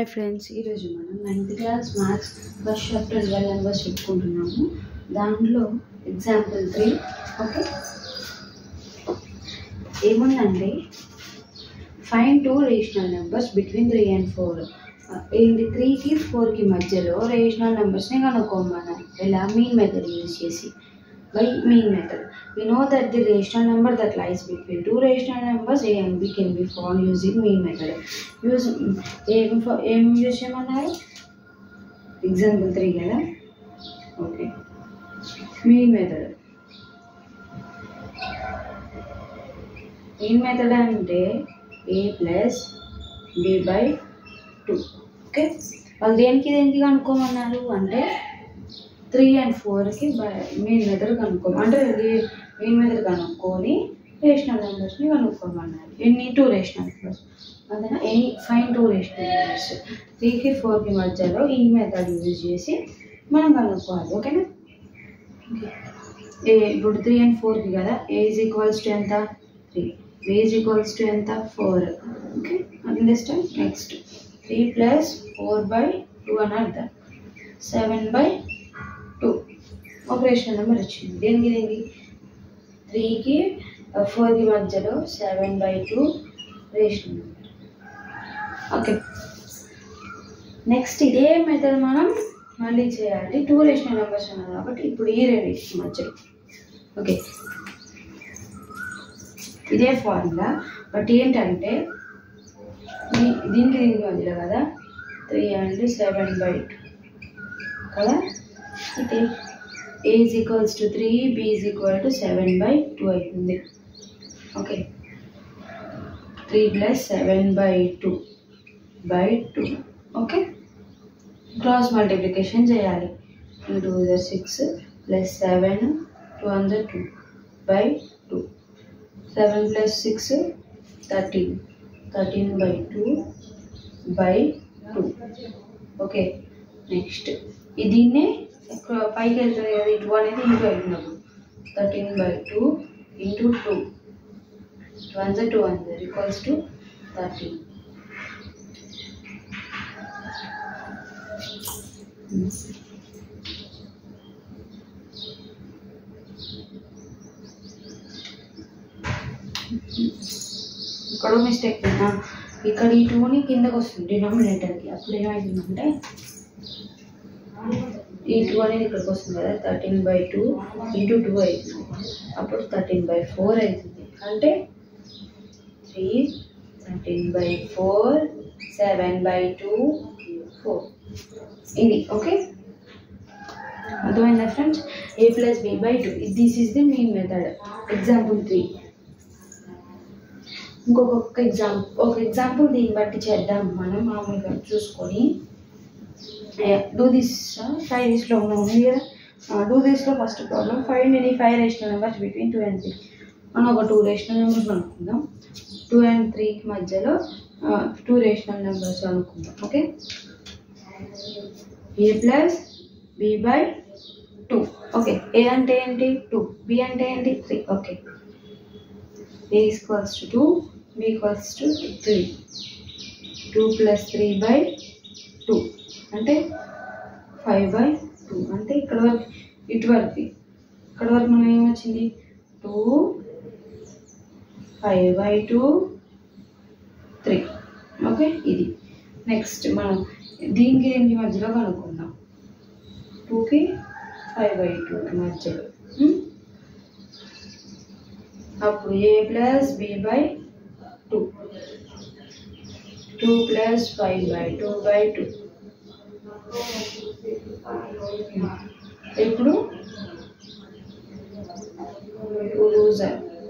Hi friends, ఈరోజు మనం 9th class maths first chapter 12 numbers చెప్పుకుంటున్నాము. దాంట్లో ఎగ్జాంపుల్ 3 ఓకే ఏముందంటే find 2 rational numbers between 3 and 4. ఏంటి 3కి 4కి మధ్యలో రేషనల్ నెంబర్స్ని కనుక్కోమన్నాం. ఎలా? మీన్ మెథడ్ యూజ్ చేసి. By mean method, we know that the rational number that lies between two rational numbers a and b can be found using mean method. Use use చేయమన్నారు example 3 కదా. Okay, mean method. Mean method అంటే a plus b by 2. Okay, వాళ్ళు దేనికి కనుక్కోమన్నారు అంటే 3 and 4కి main method కనుక్కోమని, అంటే main method కనుక్కొని rational నెంబర్స్ని కనుక్కోమన్నారు. ఎన్ని? 2 రేషనల్ నెంబర్స్. అదేనా? ఫైన్ 2 రేషనల్ నెంబర్స్ 3కి 4కి మధ్యలో ఈ మెథడ్ యూజ్ చేసి మనం కనుక్కోవాలి. ఓకేనా? ఇప్పుడు 3 and 4కి కదా. a ఈజ్ ఈక్వల్స్ టు ఎంత? 3. b ఈజ్ ఈక్వల్స్ టు ఎంత? 4. Okay, understand. Next 3 plus 4 by 2 అని అర్థం. 7 బై 2 ఒక రేషనల్ నెంబర్ వచ్చింది. దేనికి 3కి 4కి మధ్యలో 7 by 2 rational number. Okay, next ఇదే మెథడ్ మనం మళ్ళీ చేయాలి. 2 రేషనల్ నెంబర్స్ ఉన్నాయి కాబట్టి ఇప్పుడు ఈ రెండింటి మధ్యలో. ఓకే, ఇదే ఫార్ములా. బట్ ఏంటంటే దీనికి మధ్యలో కదా 3 and 7 by 2 కదా. అయితే a is equals to 3, b is equal to 7 by 2 అవుతుంది. Okay, 3 plus 7 by 2 by 2. Okay, cross multiplication చేయాలి. 2 2 6 plus 7 2 2 by 2. 7 plus 6 13 13 by 2 by 2. Okay, next దీన్నే పైకి వెళ్తుంది కదా, ఇటు అనేది ఇంటూ అయినప్పుడు 13 by 2 into 2 2 ఈక్వల్స్ టు 13. ఇక్కడ మిస్టేక్ అయినా ఇక్కడ ఈ 2ని కిందకు వస్తుంది డినామినేటర్కి. అప్పుడు ఏమవుతుందంటే ఈ 2 అనేది ఇక్కడికి వస్తుంది కదా. 13 by 2 into 2 అవుతుంది. అప్పుడు 13 by 4 అవుతుంది. అంటే 3 13 by 4 7 by 2 4 ఇది. ఓకే, అర్థమైందా friends? a plus b by 2. This is the mean method. Example 3. ఇంకొక ఎగ్జాంపుల్ దీన్ని బట్టి చేద్దాం మనం మామూలుగా చూసుకొని. డూ దిస్ 5 దిస్లో ఉంది కదా. డూ దిస్లో first problem find any 5 rational numbers between 2 and 3. మనం ఒక 2 రేషనల్ నెంబర్స్ అనుకుందాం. 2 and 3కి మధ్యలో 2 రేషనల్ నెంబర్స్ అనుకుందాం. Okay, a plus b by 2. Okay, a అంటే ఏంటి? 2. b అంటే ఏంటి? 3. Okay, a equals to 2, b equals to 3. 2 plus 3 by 2 అంటే 5 by 2. అంటే ఇక్కడ వరకు ఇటు వరకు ఇక్కడ వరకు మనం ఏమొచ్చింది? 2 5 by 2 3. ఓకే, ఇది. నెక్స్ట్ మనం దీనికి మధ్యలో కనుక్కుందాం. 2కి 5 by 2 మధ్యలో. అప్పుడు a plus b by 2. 2 plus 5 by 2 by 2. ఇప్పుడు 2 2s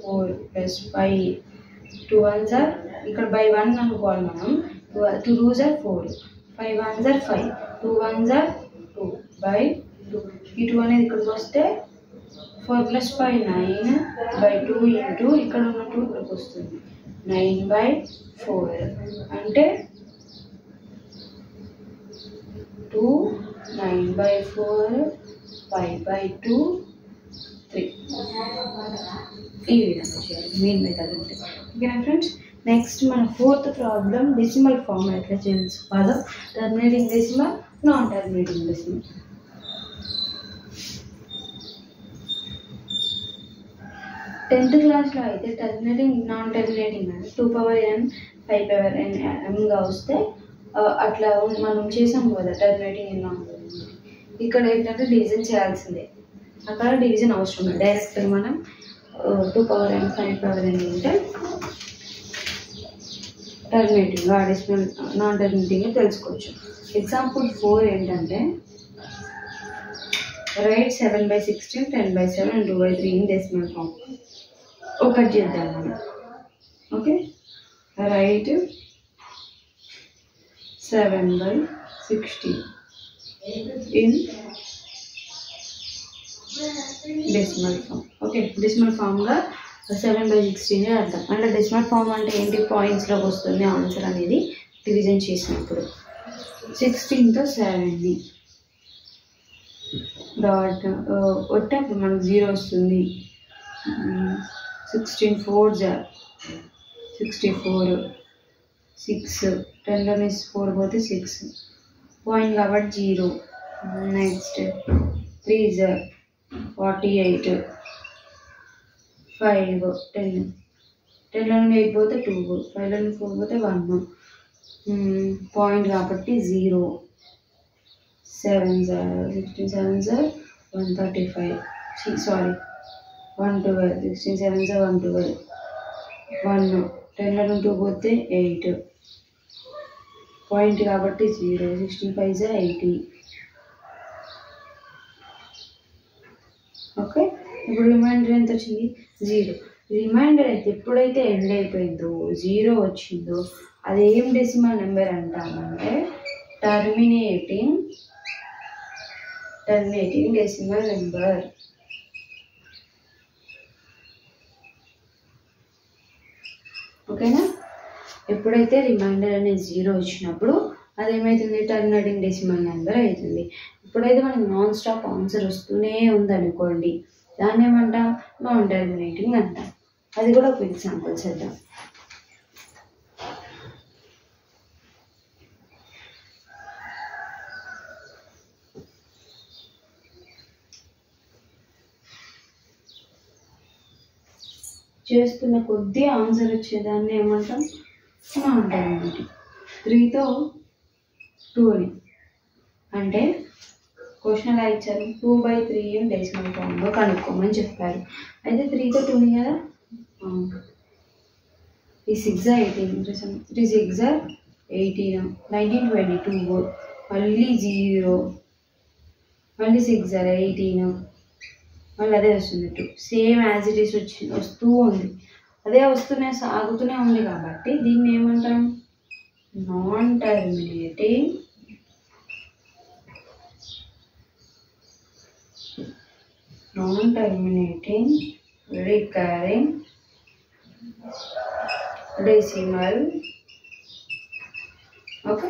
4 ప్లస్ 5 2 1s ఇక్కడ బై 1 అనుకోవాలి మనం. 2 2s 4 5 1s 5 2 1s 2 బై 2. ఈ 2 అనేది ఇక్కడికి వస్తే 4 ప్లస్ 5 9 by 2 ఇంటూ ఇక్కడ ఉన్న 2 ఇక్కడికి వస్తుంది 9 by 4. అంటే 2 9 by 4 5 by 2 3. ఈ విధంగా చేయాలి మీన్ మెథడ్ అంటే. ఓకేనా ఫ్రెండ్స్? నెక్స్ట్ మన ఫోర్త్ ప్రాబ్లం డెసిమల్ ఫామ్ ఎట్లా చేసుకోవాలో, terminating decimal, non terminating decimal. Tenth క్లాస్లో అయితే టర్మినేటింగ్ నాన్ టర్మినేటింగ్ అంటే 2n 5n వస్తే అట్లా మనం చేసాం కదా టర్మినేటింగ్ నాన్ టర్మినేటింగ్. ఇక్కడ ఏంటంటే డివిజన్ చేయాల్సిందే, అక్కడ డివిజన్ అవసరం లేదు. డైరెక్ట్ మనం 2n 5n ఉంటే టర్మినేటింగ్ అడిషనల్ నాన్ టర్మినేటింగ్ తెలుసుకోవచ్చు. ఎగ్జాంపుల్ 4 ఏంటంటే right 7/16 10/7 and 2/3 in decimal form. ఒకటి చేద్దాం మనం. Okay, right 7/16 in decimal form. Okay, decimal ఫామ్గా 7/16 అర్థం. అంటే డెసిమల్ ఫామ్ అంటే ఏంటి, పాయింట్స్లోకి వస్తుంది ఆన్సర్ అనేది డివిజన్ చేసినప్పుడు. 16తో 7ని డాట్ కొట్టేప్పుడు మనకు 0 వస్తుంది. 16 4 64, 6 10లో 4 పోతే 6 పాయింట్ కాబట్టి 0. నెక్స్ట్ 3 48, 5 10 10లో 8 పోతే 2, 5లో 4 పోతే 1 పాయింట్ కాబట్టి 0. 7 16 7 135, సారీ 112, 16 7 112, 1 10లో 2 పోతే 8 పాయింట్ కాబట్టి 0. 16 5 80. ఓకే, ఇప్పుడు రిమైండర్ ఎంత వచ్చింది, 0. రిమైండర్ అయితే ఎప్పుడైతే ఎండ్ అయిపోయిందో 0 వచ్చిందో అది ఏం డెసిమల్ నెంబర్ అంటామంటే టర్మినేటింగ్ డెసిమల్ నెంబర్. ఓకేనా, ఎప్పుడైతే రిమైండర్ అనేది 0 వచ్చినప్పుడు అదేమవుతుంది, టర్మినేటింగ్ డెసిమల్ నెంబర్ అవుతుంది. ఇప్పుడైతే మనకి నాన్ స్టాప్ ఆన్సర్ వస్తూనే ఉందనుకోండి, దాన్ని ఏమంటాం, నాన్ టర్మినేటింగ్ అంటాం. అది కూడా ఒక ఎగ్జాంపుల్ చేద్దాం. చేస్తున్న కొద్దీ ఆన్సర్ వచ్చేదాన్ని ఏమంటాం, నాన్ టర్మినేటింగ్. 3తో 2 అంటే క్వశ్చన్ ఎలా ఇచ్చారు, 2/3 డెసిమల్ ఫామ్లో కనుక్కోమని చెప్పారు. అయితే 3తో 2 కదా, 6 18, 3 6 18, 19 22, మళ్ళీ 0, మళ్ళీ 6 18, మళ్ళీ అదే వస్తుంది 2. సేమ్ యాజ్ ఇట్ ఈస్ వస్తూ ఉంది, అదే వస్తూనే సాగుతూనే ఉంది. కాబట్టి దీన్ని ఏమంటాం, non terminating recurring decimal. Okay,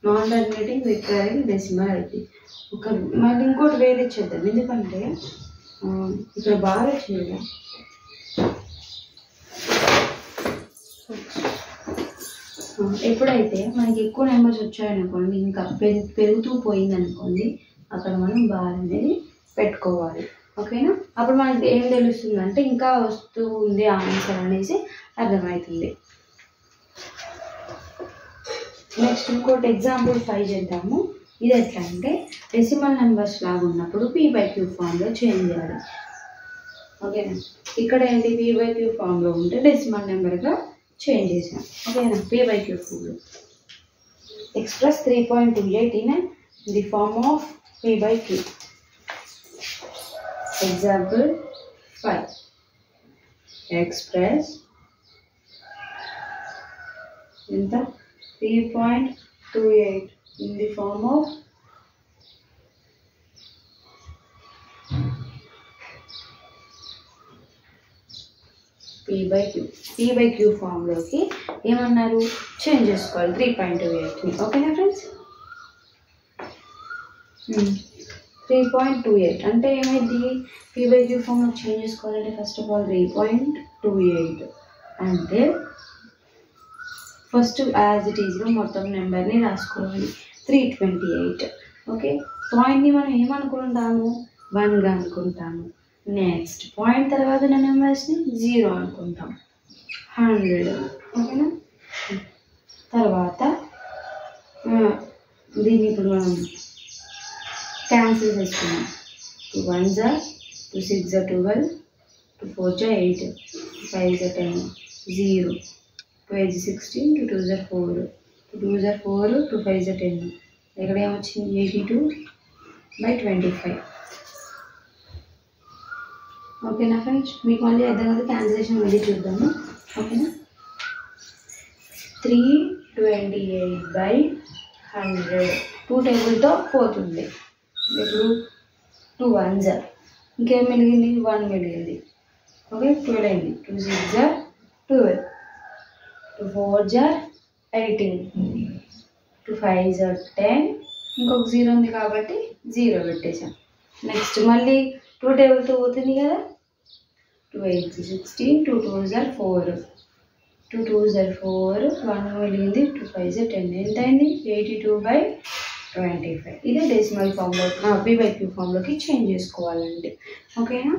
non terminating recurring decimal అయితే మళ్ళీ ఇంకోటి వేరే చేద్దాం. ఎందుకంటే ఇక్కడ బాగా చేయాలి. ఎప్పుడైతే మనకి ఎక్కువ నెంబర్స్ వచ్చాయనుకోండి, ఇంకా పెరుగుతూ పోయిందనుకోండి, అక్కడ మనం బార్ అనేది పెట్టుకోవాలి. ఓకేనా, అప్పుడు మనకి ఏం తెలుస్తుంది అంటే ఇంకా వస్తూ ఉంది ఆన్సర్ అనేసి అర్థమవుతుంది. నెక్స్ట్ ఇంకోటి ఎగ్జాంపుల్ 5 చేద్దాము. ఇది ఎట్లా అంటే డెసిమల్ నెంబర్స్ లాగా ఉన్నప్పుడు p/q ఫామ్లో చేంజ్ చేయాలి. ఓకేనా, ఇక్కడ ఏంటి p/q ఫామ్లో ఉంటే డెసిమల్ నెంబర్గా చేంజ్ చేసాం. ఓకేనా, p/q ఫామ్లో express 3.28 in the form of p/q. Example 5, express ఎంత 3.28 in the form of p/q. p/q ఫామ్లోకి ఏమన్నారు, చేంజ్ చేసుకోవాలి 3.28ని. ఓకేనా ఫ్రెండ్స్, 3.28 అంటే ఏమైంది, p/q ఫామ్లో చేంజ్ చేసుకోవాలంటే ఫస్ట్ ఆఫ్ ఆల్ 3.28 అంటే ఫస్ట్ యాజ్ ఇట్ ఈజ్గా మొత్తం నెంబర్ని రాసుకోవాలి 328. ఓకే, పాయింట్ని మనం ఏమనుకుంటాము 1గా అనుకుంటాము. నెక్స్ట్ పాయింట్ తర్వాత ఉన్న నెంబర్స్ని 0 అనుకుంటాం. 100. ఓకేనా, తర్వాత దీన్ని ఇప్పుడు మనం క్యాన్సిల్ చేసుకున్నాం. 2 1s are 2 6s are 12, 2 4s are 8, 2 5s are 10, 0, 2 8s are 16, 2 2s are 4, 2 2s are 4, 2 5s are 10. ఇక్కడ ఏమొచ్చింది 82/25. ఓకేనా ఫ్రెండ్స్, మీకు మళ్ళీ అర్థం కదా, క్యాన్సిలేషన్ మళ్ళీ చూద్దాము. ఓకేనా, 328/100 2 టేబుల్తో పోతుంది. ఇప్పుడు 2 1s ఇంకేం మిగిలింది 1 మిగిలింది. ఓకే, 12 అయింది. 2 6s are 12, 2 4s are 18, 2 5s are 10, ఇంకొక 0 ఉంది కాబట్టి 0 పెట్టేసాం. నెక్స్ట్ మళ్ళీ 2 టేబుల్తో పోతుంది కదా, 2 8s are 16, 2 2s are 4, 2 2s are 4, 1 మిగిలింది, 2 5s are 10. ఎంత అయింది 82/25. ఇదే డెసిమల్ ఫామ్లో P/Q ఫామ్లోకి చేంజ్ చేసుకోవాలండి. ఓకేనా.